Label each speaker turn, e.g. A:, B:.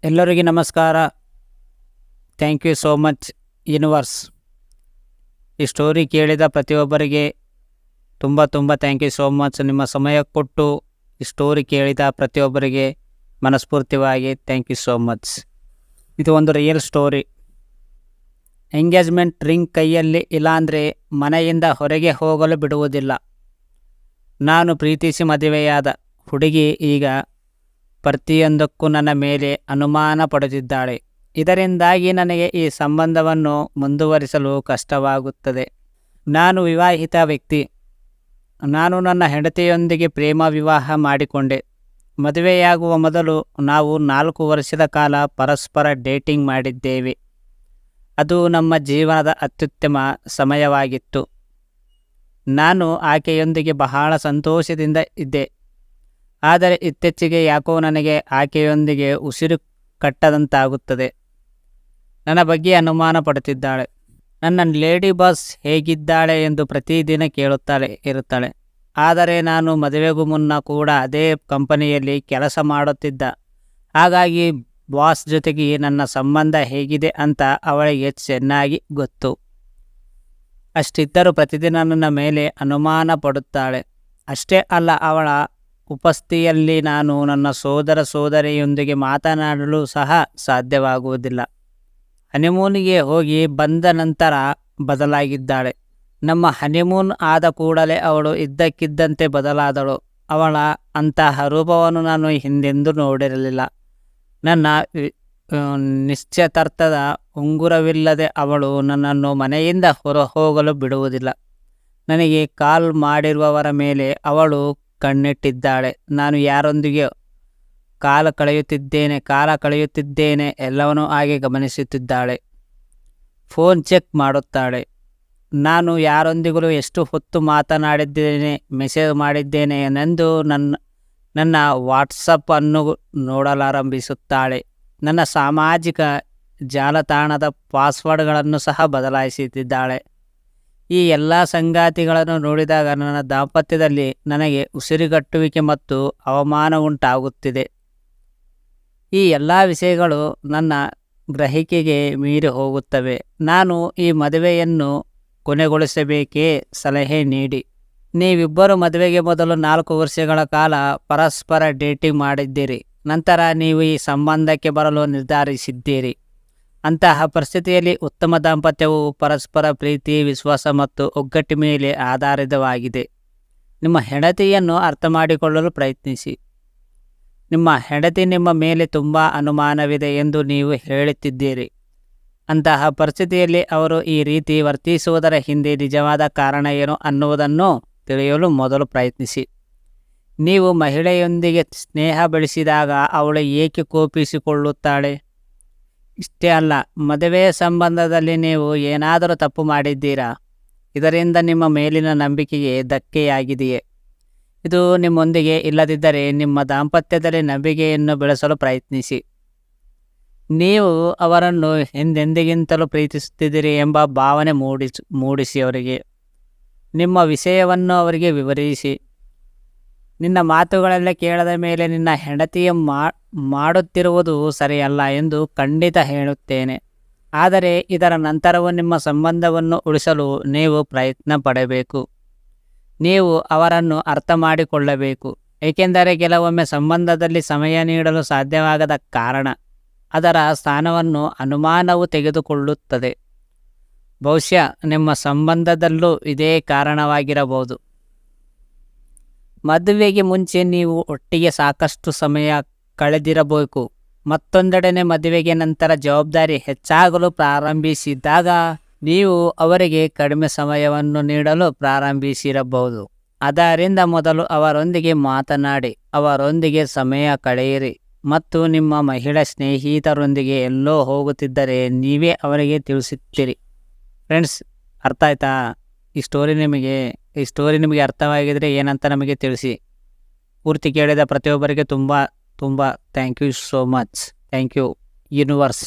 A: ಎಲ್ಲರಿಗೆ ನಮಸ್ಕಾರ. Thank you so much universe. ಈ ಸ್ಟೋರಿ ಕೇಳಿದ ಪ್ರತಿಯೊಬ್ಬರಿಗೆ ತುಂಬ ಥ್ಯಾಂಕ್ ಯು ಸೋ ಮಚ್. ನಿಮ್ಮ ಸಮಯ ಕೊಟ್ಟು ಈ ಸ್ಟೋರಿ ಕೇಳಿದ ಪ್ರತಿಯೊಬ್ಬರಿಗೆ ಮನಸ್ಫೂರ್ತಿಯಾಗಿ ಥ್ಯಾಂಕ್ ಯು ಸೋ ಮಚ್. ಇದು ಒಂದು ರಿಯಲ್ ಸ್ಟೋರಿ. ಎಂಗೇಜ್ಮೆಂಟ್ ರಿಂಗ್ ಕೈಯಲ್ಲಿ ಇಲ್ಲಾಂದರೆ ಮನೆಯಿಂದ ಹೊರಗೆ ಹೋಗಲು ಬಿಡುವುದಿಲ್ಲ. ನಾನು ಪ್ರೀತಿಸಿ ಮದುವೆಯಾದ ಹುಡುಗಿ ಈಗ ಪ್ರತಿಯೊಂದಕ್ಕೂ ನನ್ನ ಮೇಲೆ ಅನುಮಾನ ಪಡುತ್ತಿದ್ದಾಳೆ. ಇದರಿಂದಾಗಿ ನನಗೆ ಈ ಸಂಬಂಧವನ್ನು ಮುಂದುವರಿಸಲು ಕಷ್ಟವಾಗುತ್ತದೆ. ನಾನು ವಿವಾಹಿತ ವ್ಯಕ್ತಿ. ನಾನು ನನ್ನ ಹೆಂಡತಿಯೊಂದಿಗೆ ಪ್ರೇಮ ವಿವಾಹ ಮಾಡಿಕೊಂಡೆ. ಮದುವೆಯಾಗುವ ಮೊದಲು ನಾವು 4 ವರ್ಷದ ಕಾಲ ಪರಸ್ಪರ ಡೇಟಿಂಗ್ ಮಾಡಿದ್ದೇವೆ. ಅದು ನಮ್ಮ ಜೀವನದ ಅತ್ಯುತ್ತಮ ಸಮಯವಾಗಿತ್ತು. ನಾನು ಆಕೆಯೊಂದಿಗೆ ಬಹಳ ಸಂತೋಷದಿಂದ ಇದ್ದೆ. ಆದರೆ ಇತ್ತೀಚೆಗೆ ಯಾಕೋ ನನಗೆ ಆಕೆಯೊಂದಿಗೆ ಉಸಿರು ಕಟ್ಟದಂತಾಗುತ್ತದೆ. ನನ್ನ ಬಗ್ಗೆ ಅನುಮಾನ ಪಡುತ್ತಿದ್ದಾಳೆ. ನನ್ನ ಲೇಡಿ ಬಾಸ್ ಹೇಗಿದ್ದಾಳೆ ಎಂದು ಪ್ರತಿದಿನ ಇರುತ್ತಾಳೆ. ಆದರೆ ನಾನು ಮದುವೆಗೂ ಮುನ್ನ ಕೂಡ ಅದೇ ಕಂಪನಿಯಲ್ಲಿ ಕೆಲಸ ಮಾಡುತ್ತಿದ್ದ. ಹಾಗಾಗಿ ಬಾಸ್ ಜೊತೆಗೆ ನನ್ನ ಸಂಬಂಧ ಹೇಗಿದೆ ಅಂತ ಅವಳಿಗೆ ಚೆನ್ನಾಗಿ ಗೊತ್ತು. ಅಷ್ಟಿದ್ದರೂ ಪ್ರತಿದಿನ ನನ್ನ ಮೇಲೆ ಅನುಮಾನ ಪಡುತ್ತಾಳೆ. ಅಷ್ಟೇ ಅಲ್ಲ, ಅವಳ ಉಪಸ್ಥಿತಿಯಲ್ಲಿ ನಾನು ನನ್ನ ಸೋದರಿಯೊಂದಿಗೆ ಮಾತನಾಡಲು ಸಹ ಸಾಧ್ಯವಾಗುವುದಿಲ್ಲ. ಹನಿಮೂನಿಗೆ ಹೋಗಿ ಬಂದ ನಂತರ ಬದಲಾಗಿದ್ದಾಳೆ. ನಮ್ಮ ಹನಿಮೂನ್ ಆದ ಕೂಡಲೇ ಅವಳು ಇದ್ದಕ್ಕಿದ್ದಂತೆ ಬದಲಾದಳು. ಅವಳ ಅಂತಹ ರೂಪವನ್ನು ನಾನು ಹಿಂದೆಂದೂ ನೋಡಿರಲಿಲ್ಲ. ನನ್ನ ನಿಶ್ಚಿತಾರ್ಥದ ಉಂಗುರವಿಲ್ಲದೆ ಅವಳು ನನ್ನನ್ನು ಮನೆಯಿಂದ ಹೊರಹೋಗಲು ಬಿಡುವುದಿಲ್ಲ. ನನಗೆ ಕಾಲ್ ಮಾಡಿರುವವರ ಮೇಲೆ ಅವಳು ಕಣ್ಣಿಟ್ಟಿದ್ದಾಳೆ. ನಾನು ಯಾರೊಂದಿಗೆ ಕಾಲ ಕಳೆಯುತ್ತಿದ್ದೇನೆ ಎಲ್ಲವನ್ನೂ ಹಾಗೆ ಗಮನಿಸುತ್ತಿದ್ದಾಳೆ. ಫೋನ್ ಚೆಕ್ ಮಾಡುತ್ತಾಳೆ. ನಾನು ಯಾರೊಂದಿಗೂ ಎಷ್ಟು ಹೊತ್ತು ಮಾತನಾಡಿದ್ದೇನೆ, ಮೆಸೇಜ್ ಮಾಡಿದ್ದೇನೆ ಎಂದು ನನ್ನ ವಾಟ್ಸಪ್ ಅನ್ನು ನೋಡಲಾರಂಭಿಸುತ್ತಾಳೆ. ನನ್ನ ಸಾಮಾಜಿಕ ಜಾಲತಾಣದ ಪಾಸ್ವರ್ಡ್ಗಳನ್ನು ಸಹ ಬದಲಾಯಿಸುತ್ತಿದ್ದಾಳೆ. ಈ ಎಲ್ಲ ಸಂಗತಿಗಳನ್ನು ನೋಡಿದಾಗ ನನ್ನ ದಾಂಪತ್ಯದಲ್ಲಿ ನನಗೆ ಉಸಿರುಗಟ್ಟುವಿಕೆ ಮತ್ತು ಅವಮಾನ ಉಂಟಾಗುತ್ತಿದೆ. ಈ ಎಲ್ಲ ವಿಷಯಗಳು ನನ್ನ ಗ್ರಹಿಕೆಗೆ ಮೀರಿ ಹೋಗುತ್ತವೆ. ನಾನು ಈ ಮದುವೆಯನ್ನು ಕೊನೆಗೊಳಿಸಬೇಕೇ? ಸಲಹೆ ನೀಡಿ. ನೀವಿಬ್ಬರು ಮದುವೆಗೆ ಮೊದಲು 4 ವರ್ಷಗಳ ಕಾಲ ಪರಸ್ಪರ ಡೇಟಿಂಗ್ ಮಾಡಿದ್ದೀರಿ. ನಂತರ ನೀವು ಈ ಸಂಬಂಧಕ್ಕೆ ಬರಲು ನಿರ್ಧರಿಸಿದ್ದೀರಿ. ಅಂತಹ ಪರಿಸ್ಥಿತಿಯಲ್ಲಿ ಉತ್ತಮ ದಾಂಪತ್ಯವು ಪರಸ್ಪರ ಪ್ರೀತಿ, ವಿಶ್ವಾಸ ಮತ್ತು ಒಗ್ಗಟ್ಟಿನ ಮೇಲೆ ಆಧಾರಿತವಾಗಿದೆ. ನಿಮ್ಮ ಹೆಂಡತಿಯನ್ನು ಅರ್ಥ ಮಾಡಿಕೊಳ್ಳಲು ಪ್ರಯತ್ನಿಸಿ. ನಿಮ್ಮ ಹೆಂಡತಿ ನಿಮ್ಮ ಮೇಲೆ ತುಂಬ ಅನುಮಾನವಿದೆ ಎಂದು ನೀವು ಹೇಳುತ್ತಿದ್ದೀರಿ. ಅಂತಹ ಪರಿಸ್ಥಿತಿಯಲ್ಲಿ ಅವರು ಈ ರೀತಿ ವರ್ತಿಸುವುದರ ಹಿಂದೆ ನಿಜವಾದ ಕಾರಣ ಏನು ಅನ್ನುವುದನ್ನು ತಿಳಿಯಲು ಮೊದಲು ಪ್ರಯತ್ನಿಸಿ. ನೀವು ಮಹಿಳೆಯೊಂದಿಗೆ ಸ್ನೇಹ ಬೆಳೆಸಿದಾಗ ಅವಳು ಏಕೆ ಕೋಪಿಸಿಕೊಳ್ಳುತ್ತಾಳೆ? ಇಷ್ಟೇ ಅಲ್ಲ, ಮದುವೆಯ ಸಂಬಂಧದಲ್ಲಿ ನೀವು ಏನಾದರೂ ತಪ್ಪು ಮಾಡಿದ್ದೀರಾ? ಇದರಿಂದ ನಿಮ್ಮ ಮೇಲಿನ ನಂಬಿಕೆಗೆ ಧಕ್ಕೆಯಾಗಿದೆಯೇ? ಇದು ನಿಮ್ಮೊಂದಿಗೆ ಇಲ್ಲದಿದ್ದರೆ ನಿಮ್ಮ ದಾಂಪತ್ಯದಲ್ಲಿ ನಂಬಿಕೆಯನ್ನು ಬೆಳೆಸಲು ಪ್ರಯತ್ನಿಸಿ. ನೀವು ಅವರನ್ನು ಹಿಂದೆಂದಿಗಿಂತಲೂ ಪ್ರೀತಿಸುತ್ತಿದ್ದೀರಿ ಎಂಬ ಭಾವನೆ ಮೂಡಿಸಿ ಅವರಿಗೆ ನಿಮ್ಮ ವಿಷಯವನ್ನು ಅವರಿಗೆ ವಿವರಿಸಿ. ನಿನ್ನ ಮಾತುಗಳೆಲ್ಲ ಕೇಳದ ಮೇಲೆ ನಿನ್ನ ಹೆಂಡತಿಯ ಮಾಡುತ್ತಿರುವುದು ಸರಿಯಲ್ಲ ಎಂದು ಖಂಡಿತ ಹೇಳುತ್ತೇನೆ. ಆದರೆ ಇದರ ನಂತರವೂ ನಿಮ್ಮ ಸಂಬಂಧವನ್ನು ಉಳಿಸಲು ನೀವು ಪ್ರಯತ್ನ ಪಡಬೇಕು. ನೀವು ಅವರನ್ನು ಅರ್ಥ ಮಾಡಿಕೊಳ್ಳಬೇಕು. ಏಕೆಂದರೆ ಕೆಲವೊಮ್ಮೆ ಸಂಬಂಧದಲ್ಲಿ ಸಮಯ ನೀಡಲು ಸಾಧ್ಯವಾಗದ ಕಾರಣ ಅದರ ಸ್ಥಾನವನ್ನು ಅನುಮಾನವು ತೆಗೆದುಕೊಳ್ಳುತ್ತದೆ. ಬಹುಶಃ ನಿಮ್ಮ ಸಂಬಂಧದಲ್ಲೂ ಇದೇ ಕಾರಣವಾಗಿರಬಹುದು. ಮದುವೆಗೆ ಮುಂಚೆ ನೀವು ಒಟ್ಟಿಗೆ ಸಾಕಷ್ಟು ಸಮಯ ಕಳೆದಿರಬೇಕು. ಮತ್ತೊಂದೆಡೆ ಮದುವೆಗೆ ನಂತರ ಜವಾಬ್ದಾರಿ ಹೆಚ್ಚಾಗಲು ಪ್ರಾರಂಭಿಸಿದಾಗ ನೀವು ಅವರಿಗೆ ಕಡಿಮೆ ಸಮಯವನ್ನು ನೀಡಲು ಪ್ರಾರಂಭಿಸಿರಬಹುದು. ಅದರಿಂದ ಮೊದಲು ಅವರೊಂದಿಗೆ ಮಾತನಾಡಿ, ಅವರೊಂದಿಗೆ ಸಮಯ ಕಳೆಯಿರಿ ಮತ್ತು ನಿಮ್ಮ ಮಹಿಳಾ ಸ್ನೇಹಿತರೊಂದಿಗೆ ಎಲ್ಲೋ ಹೋಗುತ್ತಿದ್ದರೆ ನೀವೇ ಅವರಿಗೆ ತಿಳಿಸುತ್ತೀರಿ. ಫ್ರೆಂಡ್ಸ್, ಅರ್ಥ ಆಯ್ತಾ? ಈ ಸ್ಟೋರಿ ನಿಮಗೆ ಅರ್ಥವಾಗಿದ್ದರೆ ಏನಂತ ನಮಗೆ ತಿಳಿಸಿ. ಪೂರ್ತಿ ಕೇಳಿದ ಪ್ರತಿಯೊಬ್ಬರಿಗೆ ತುಂಬ thank you so much. Thank you universe.